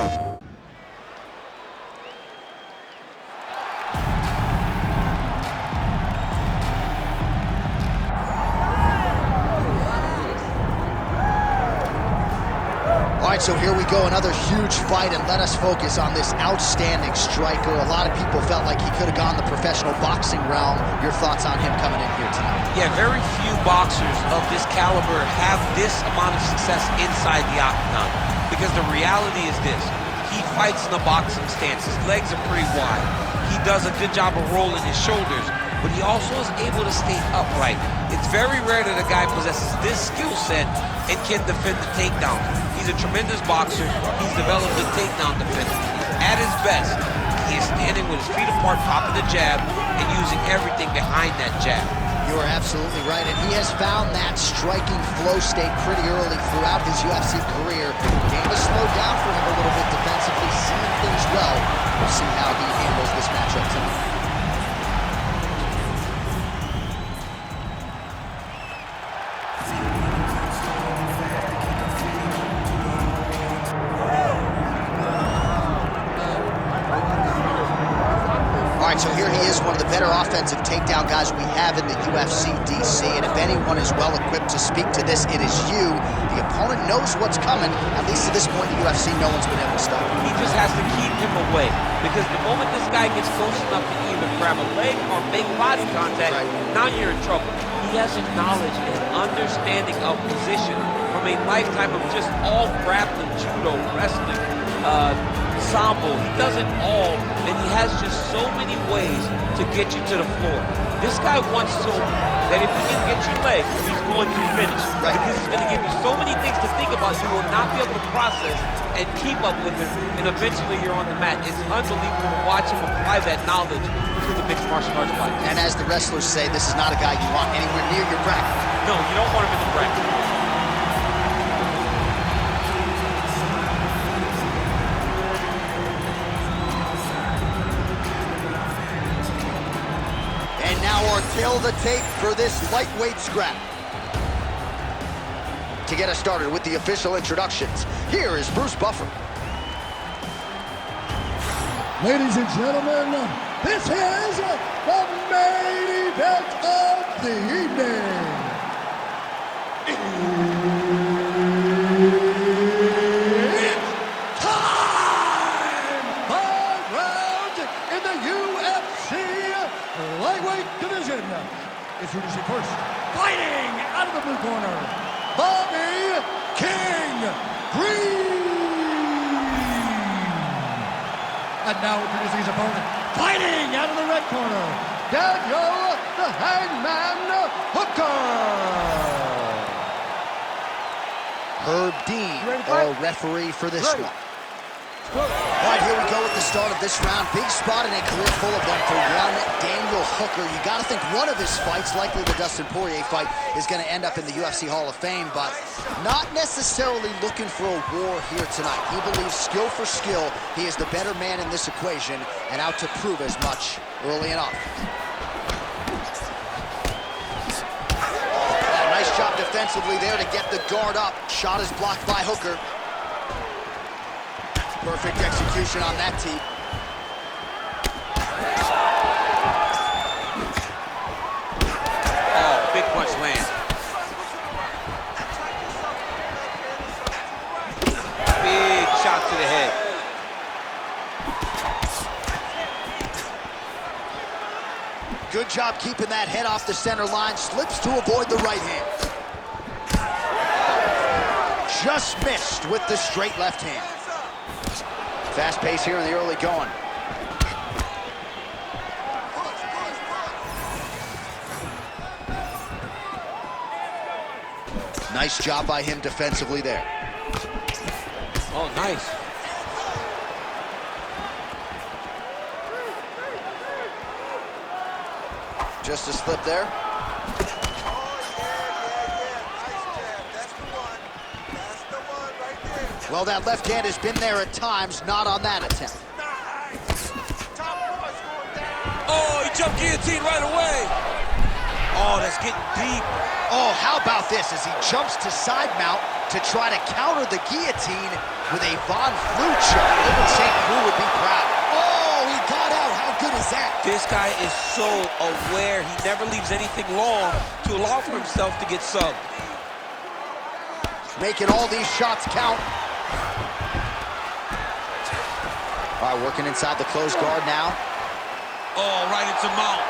All right, so here we go, another huge fight, and let us focus on this outstanding striker. A lot of people felt like he could have gone the professional boxing realm. Your thoughts on him coming in here tonight? Yeah, very few boxers of this caliber have this amount of success inside the octagon, because the reality is this: he fights in a boxing stance. His legs are pretty wide. He does a good job of rolling his shoulders, but he also is able to stay upright. It's very rare that a guy possesses this skill set and can defend the takedown. He's a tremendous boxer. He's developed a takedown defender. At his best, he is standing with his feet apart, popping the jab, and using everything behind that jab. You are absolutely right, and he has found that striking flow state pretty early throughout his UFC career. Game has slowed down for him a little bit defensively, seeing things well. We'll see how he handles this matchup tonight. So here he is, one of the better offensive takedown guys we have in the UFC DC, and if anyone is well equipped to speak to this, it is you. The opponent knows what's coming. At least to this point in the UFC, no one's been able to stop him. He just has to keep him away, because the moment this guy gets close enough to either grab a leg or make body contact, now you're in trouble. He has a knowledge and understanding of position from a lifetime of just all grappling, judo, wrestling, sambo. He does it all, and he has just so many ways to get you to the floor. This guy wants to that if he can get your leg, he's going to finish. Right. Because he's going to give you so many things to think about, you will not be able to process and keep up with him, and eventually you're on the mat. It's unbelievable to watch him apply that knowledge to the mixed martial arts fight. And as the wrestlers say, this is not a guy you want anywhere near your bracket. No, you don't want him in the bracket. Kill the tape for this lightweight scrap. To get us started with the official introductions, here is Bruce Buffer. Ladies and gentlemen, this is the main event of the evening. It's time! 5 rounds in the UFC lightweight division. Introducing first, fighting out of the blue corner, Bobby King Green. And now introducing his opponent, fighting out of the red corner, Daniel the Hangman Hooker. Herb Dean, our referee for this one. All right, here we go with the start of this round. Big spot in a career full of them for one Daniel Hooker. You got to think one of his fights, likely the Dustin Poirier fight, is going to end up in the UFC Hall of Fame, but not necessarily looking for a war here tonight. He believes skill for skill, he is the better man in this equation and out to prove as much early enough. Oh, nice job defensively there to get the guard up. Shot is blocked by Hooker. Perfect execution on that tee. Oh, big punch lands. Big shot to the head. Good job keeping that head off the center line. Slips to avoid the right hand. Just missed with the straight left hand. Fast pace here in the early going. Nice job by him defensively there. Oh, nice. Just a slip there. Well, that left hand has been there at times, not on that attempt. Oh, he jumped guillotine right away. Oh, that's getting deep. Oh, how about this as he jumps to side mount to try to counter the guillotine with a Von Flue shot. Living St. Preux would be proud. Oh, he got out. How good is that? This guy is so aware. He never leaves anything long to allow for himself to get subbed. Making all these shots count. All right, working inside the closed guard now. Oh, right into mount.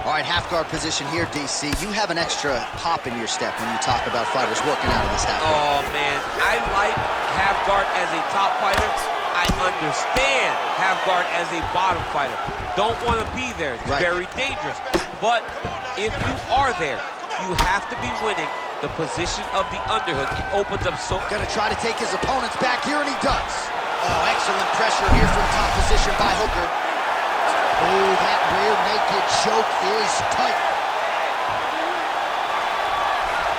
All right, half guard position here, DC. You have an extra hop in your step when you talk about fighters working out of this half guard. Oh, man. I like half guard as a top fighter. I understand half guard as a bottom fighter. Don't want to be there. It's very dangerous. But if you are there, you have to be winning the position of the underhook. It opens up so... Gonna try to take his opponents back here, and he does. Oh, excellent pressure here from top position by Hooker. Oh, that rear naked choke is tight.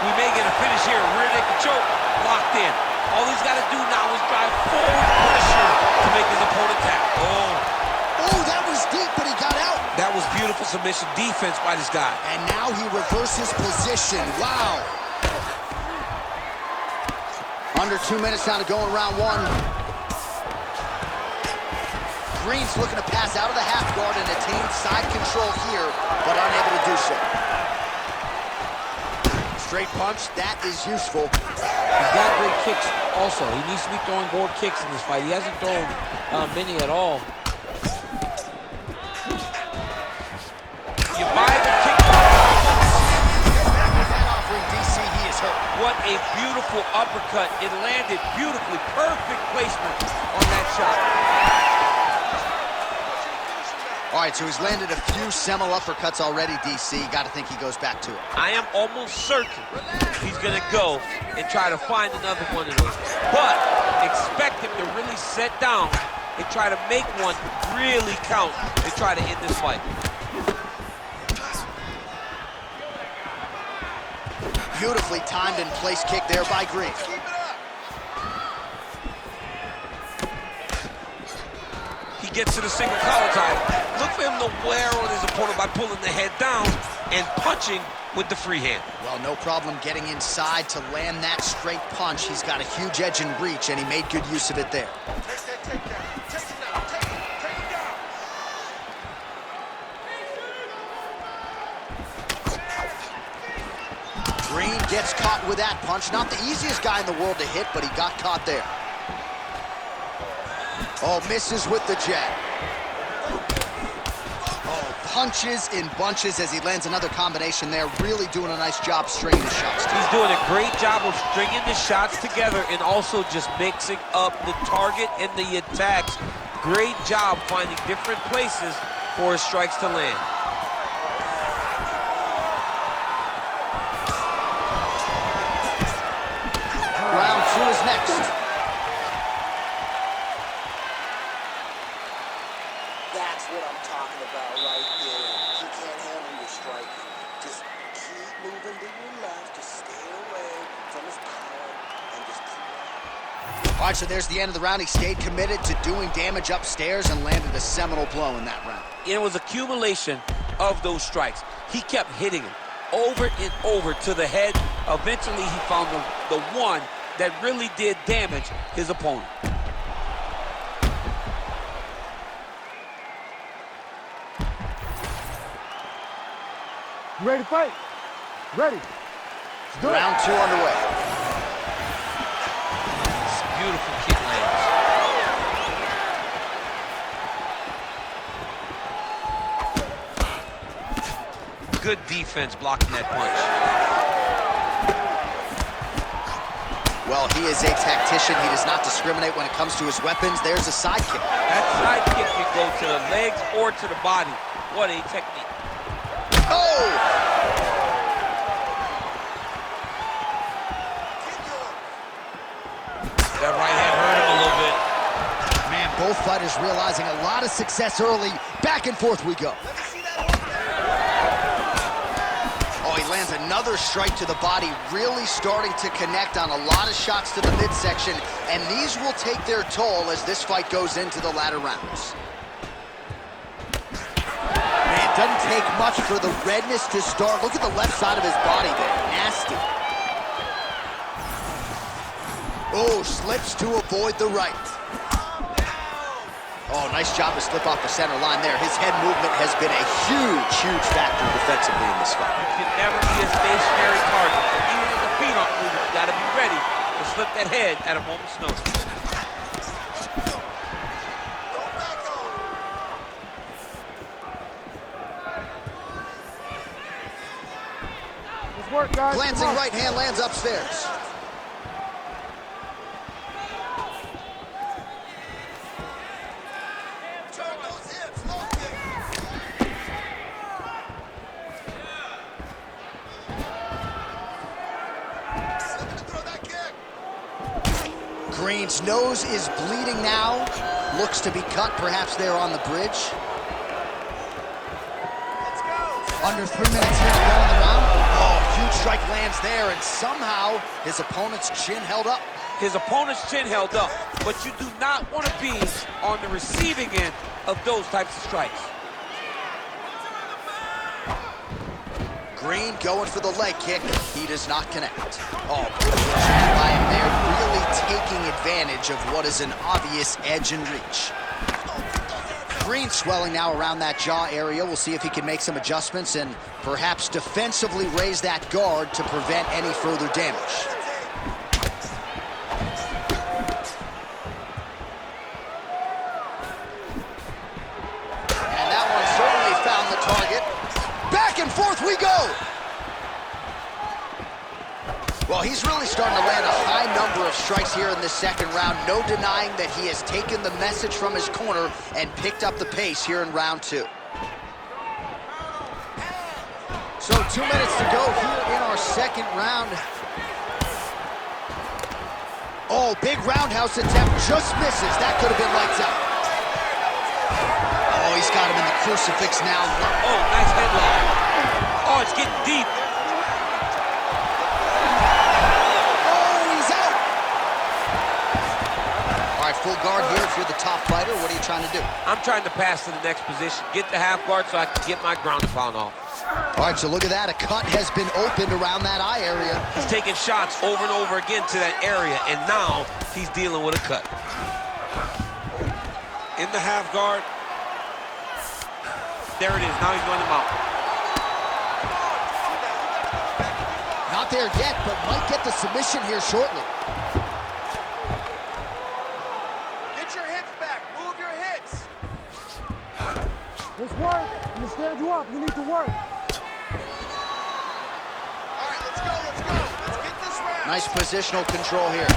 We may get a finish here. Rear naked choke locked in. All he's got to do now is drive forward pressure to make his opponent tap. Oh, that was deep, but he got out. That was beautiful submission defense by this guy. And now he reverses position. Wow. Under 2 minutes now to go in round one. Green's looking to pass out of the half guard and attain side control here, but unable to do so. Straight punch, that is useful. He's got great kicks also. He needs to be throwing more kicks in this fight. He hasn't thrown many at all. You buy the kick. DC, he is hurt. What a beautiful uppercut. It landed beautifully. Perfect placement on that shot. All right, so he's landed a few seminal uppercuts already, DC. Got to think he goes back to it. I am almost certain he's going to go and try to find another one of those. But expect him to really set down and try to make one really count and try to end this fight. Beautifully timed and placed kick there by Green. He gets to the single collar tie. Look for him to wear on his opponent by pulling the head down and punching with the free hand. Well, no problem getting inside to land that straight punch. He's got a huge edge in reach, and he made good use of it there. Green gets caught with that punch. Not the easiest guy in the world to hit, but he got caught there. Oh, misses with the jab. Oh, punches in bunches as he lands another combination there. Really doing a nice job stringing the shots. He's doing a great job of stringing the shots together and also just mixing up the target and the attacks. Great job finding different places for his strikes to land. Round two is next. That's what I'm talking about right there. He can't handle your striking. Just keep moving to your left. Just stay away from his power and just keep it. All right, so there's the end of the round. He stayed committed to doing damage upstairs and landed a seminal blow in that round. It was accumulation of those strikes. He kept hitting him over and over to the head. Eventually, he found the one that really did damage his opponent. You ready to fight? Ready. Let's do it. Round two underway. Beautiful kick lands. Good defense blocking that punch. Well, he is a tactician. He does not discriminate when it comes to his weapons. There's a side kick. That side kick can go to the legs or to the body. What a technique. Oh! That right hand hurt him a little bit. Man, both fighters realizing a lot of success early. Back and forth we go. Oh, he lands another strike to the body, really starting to connect on a lot of shots to the midsection, and these will take their toll as this fight goes into the latter rounds. Man, it doesn't take much for the redness to start. Look at the left side of his body there. Nasty. Oh, slips to avoid the right. Oh, nice job to slip off the center line there. His head movement has been a huge factor defensively in this fight. You can never be a stationary target. So even if the feet aren't moving, you got to be ready to slip that head at a moment's notice. Work, guys. Glancing right hand lands upstairs. Green's nose is bleeding now. Looks to be cut, perhaps there on the bridge. Under 3 minutes here to go in the round. Oh, huge strike lands there, and somehow his opponent's chin held up. His opponent's chin held up, but you do not want to be on the receiving end of those types of strikes. Green going for the leg kick. He does not connect. Oh, beautiful jab by him there, really taking advantage of what is an obvious edge and reach. Green swelling now around that jaw area. We'll see if he can make some adjustments and perhaps defensively raise that guard to prevent any further damage. And that one certainly found the target. Back and forth we go! Well, he's really starting to land a high number of strikes here in this second round. No denying that he has taken the message from his corner and picked up the pace here in round 2. So 2 minutes to go here in our second round. Oh, big roundhouse attempt, just misses. That could have been lights out. Oh, he's got him in the crucifix now. Oh, nice headlock. Oh, it's getting deep. Full guard here if you're the top fighter. What are you trying to do? I'm trying to pass to the next position, get the half guard so I can get my ground and pound off. All right, so look at that. A cut has been opened around that eye area. He's taking shots over and over again to that area, and now he's dealing with a cut. In the half guard. There it is. Now he's going to mount. Not there yet, but might get the submission here shortly. Let's work. I'm gonna stand you up. You need to work. All right, let's go. Let's get this round. Nice positional control here.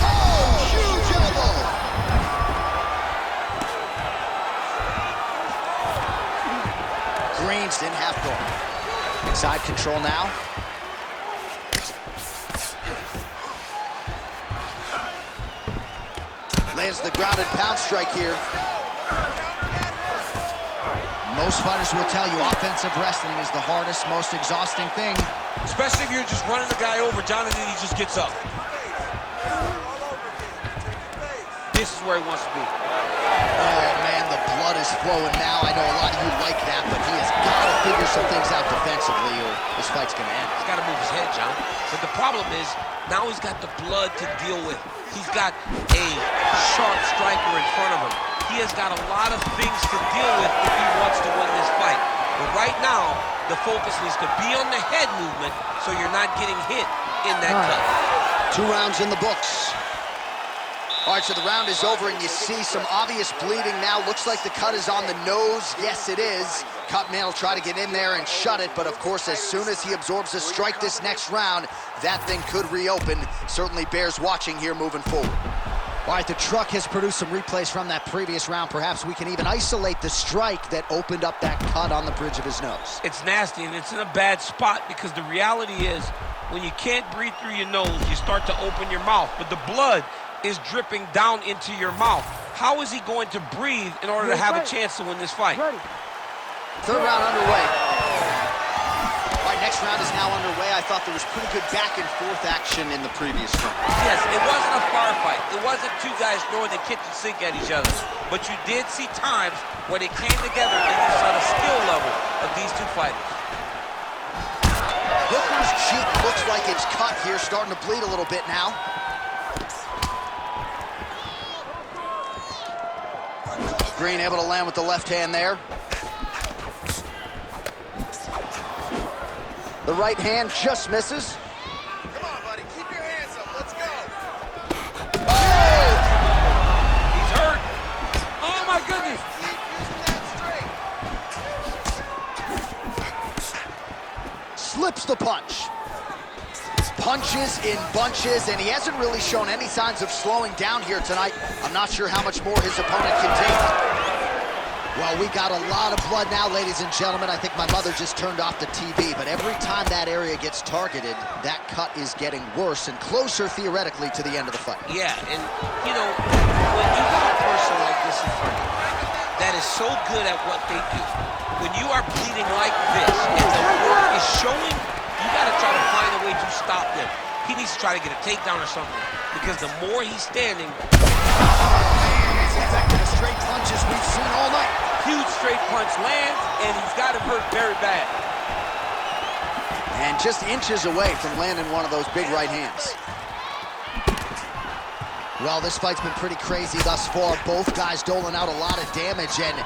Oh, huge elbow. Green's in half guard. Inside control now. Lands the grounded pound strike here. Most fighters will tell you offensive wrestling is the hardest, most exhausting thing. Especially if you're just running the guy over, Jonathan, he just gets up. This is where he wants to be. Oh, man, the blood is flowing now. I know a lot of you like that, but he has got to figure some things out defensively or this fight's going to end. He's got to move his head, John. But the problem is, now he's got the blood to deal with. He's got a sharp striker in front of him. He has got a lot of things to deal with if he wants to win this fight. But right now, the focus needs to be on the head movement so you're not getting hit in that cut. 2 rounds in the books. All right, so the round is over, and you see some obvious bleeding now. Looks like the cut is on the nose. Yes, it is. Cutman will try to get in there and shut it, but of course, as soon as he absorbs a strike this next round, that thing could reopen. Certainly bears watching here moving forward. All right, the truck has produced some replays from that previous round. Perhaps we can even isolate the strike that opened up that cut on the bridge of his nose. It's nasty, and it's in a bad spot because the reality is when you can't breathe through your nose, you start to open your mouth, but the blood is dripping down into your mouth. How is he going to breathe in order to have a chance to win this fight? Ready. Third round underway. All right, next next round is now underway. I thought there was pretty good back and forth action in the previous round. Yes, it wasn't a firefight. It wasn't two guys throwing the kitchen sink at each other. But you did see times where they came together and you saw the skill level of these two fighters. Hooker's cheek looks like it's cut here, starting to bleed a little bit now. Green able to land with the left hand there. The right hand just misses. Come on, buddy. Keep your hands up. Let's go. Oh! He's hurt. Oh, my goodness. Keep using that straight. Slips the punch. Punches in bunches, and he hasn't really shown any signs of slowing down here tonight. I'm not sure how much more his opponent can take. Well, we got a lot of blood now, ladies and gentlemen. I think my mother just turned off the TV, but every time that area gets targeted, that cut is getting worse and closer, theoretically, to the end of the fight. Yeah, and, you know, when you got a person like this in front of you that is so good at what they do, when you are bleeding like this and the work is showing, you got to try to find a way to stop them. He needs to try to get a takedown or something, because the more he's standing... The straight punches we've seen all night. Huge straight punch lands, and he's got him hurt very bad. And just inches away from landing one of those big right hands. Well, this fight's been pretty crazy thus far. Both guys doling out a lot of damage, and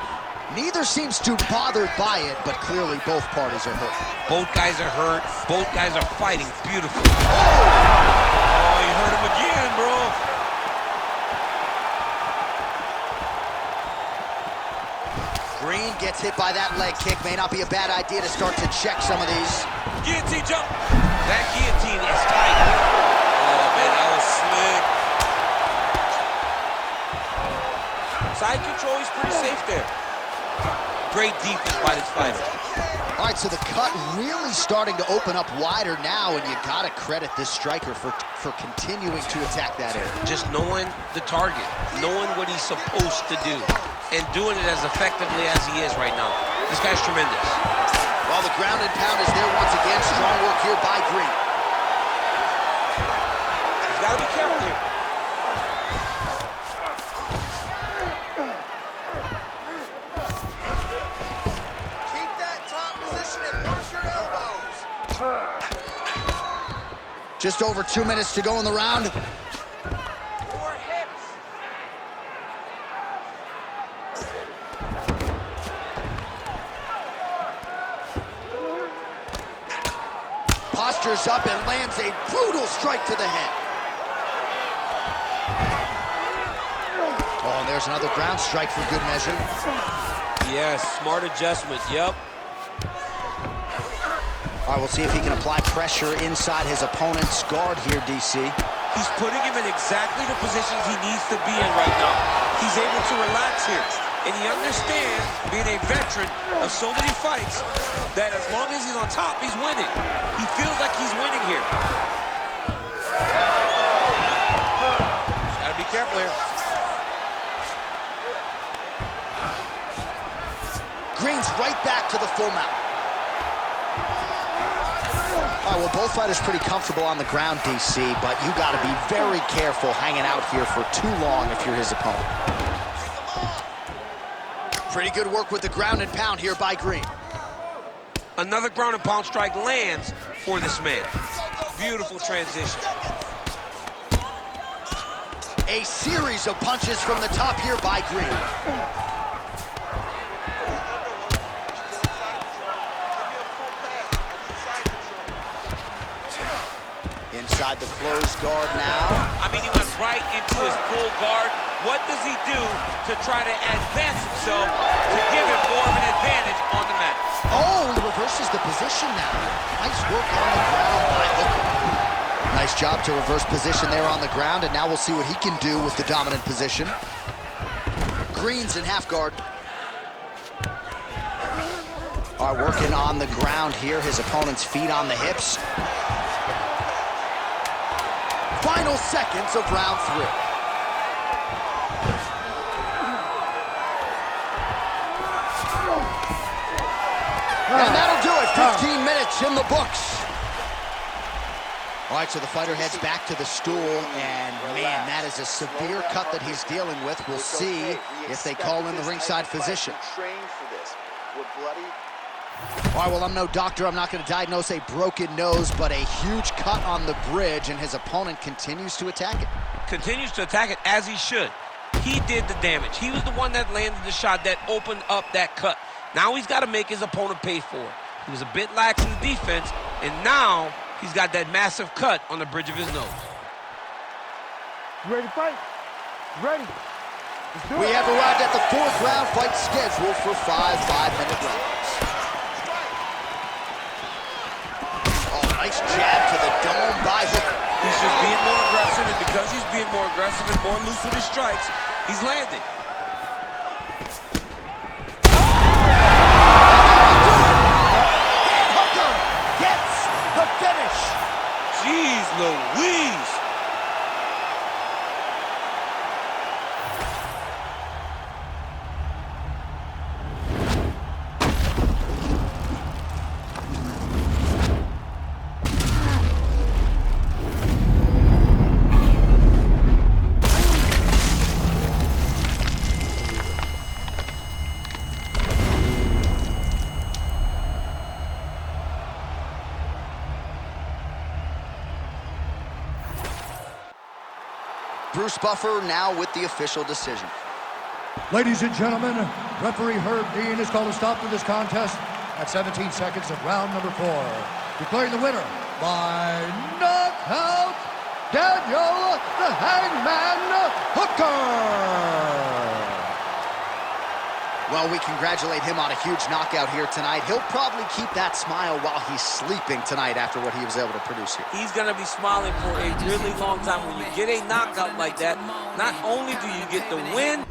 neither seems too bothered by it, but clearly both parties are hurt. Both guys are hurt. Both guys are fighting beautifully. Oh, you hurt him again, bro. Green gets hit by that leg kick. May not be a bad idea to start to check some of these. Guillotine jump. That guillotine is tight. Oh, man, that was slick. Side control, he's pretty safe there. Great defense by this fighter. All right, so the cut really starting to open up wider now, and you gotta credit this striker for continuing to attack that area. Just knowing the target, knowing what he's supposed to do, and doing it as effectively as he is right now. This guy's tremendous. Well, the ground and pound is there once again. Strong work here by Green. He's got to be careful here. Keep that top position and push your elbows. Just over 2 minutes to go in the round. Postures up and lands a brutal strike to the head. Oh, and there's another ground strike for good measure. Yes, smart adjustment, yep. All right, we'll see if he can apply pressure inside his opponent's guard here, DC. He's putting him in exactly the positions he needs to be in right now. He's able to relax here. And he understands, being a veteran of so many fights, that as long as he's on top, he's winning. He feels like he's winning here. Gotta be careful here. Green's right back to the full mount. All right, well, both fighters pretty comfortable on the ground, DC, but you got to be very careful hanging out here for too long if you're his opponent. Pretty good work with the ground and pound here by Green. Another ground and pound strike lands for this man. Beautiful transition. A series of punches from the top here by Green. Inside the closed guard now. I mean, he went right into his full guard. What does he do to try to advance himself to give him more of an advantage on the mat? Oh, he reverses the position now. Nice work on the ground by Hooker. Nice job to reverse position there on the ground, and now we'll see what he can do with the dominant position. Green's in half guard. All right, working on the ground here. His opponent's feet on the hips. Final seconds of round 3. And that'll do it. 15 minutes minutes in the books. All right, so the fighter heads back to the stool, and man, that is a severe cut that he's dealing with. We'll see if they call in the ringside physician. All right, well, I'm no doctor. I'm not going to diagnose a broken nose, but a huge cut on the bridge, and his opponent continues to attack it. Continues to attack it as he should. He did the damage. He was the one that landed the shot that opened up that cut. Now he's got to make his opponent pay for it. He was a bit lax in the defense, and now he's got that massive cut on the bridge of his nose. You ready to fight? Ready. We have arrived at the 4th round fight scheduled for 5 5-minute rounds. Oh, nice jab to the dome by Hooker. He's just being more aggressive, and because he's being more aggressive and more loose with his strikes, he's landing. Jeez Louise! Bruce Buffer now with the official decision. Ladies and gentlemen, referee Herb Dean has called a stop to this contest at 17 seconds of round number 4. Declaring the winner by knockout, Daniel the Hangman Hooker. Well, we congratulate him on a huge knockout here tonight. He'll probably keep that smile while he's sleeping tonight after what he was able to produce here. He's going to be smiling for a really long time. When you get a knockout like that, not only do you get the win,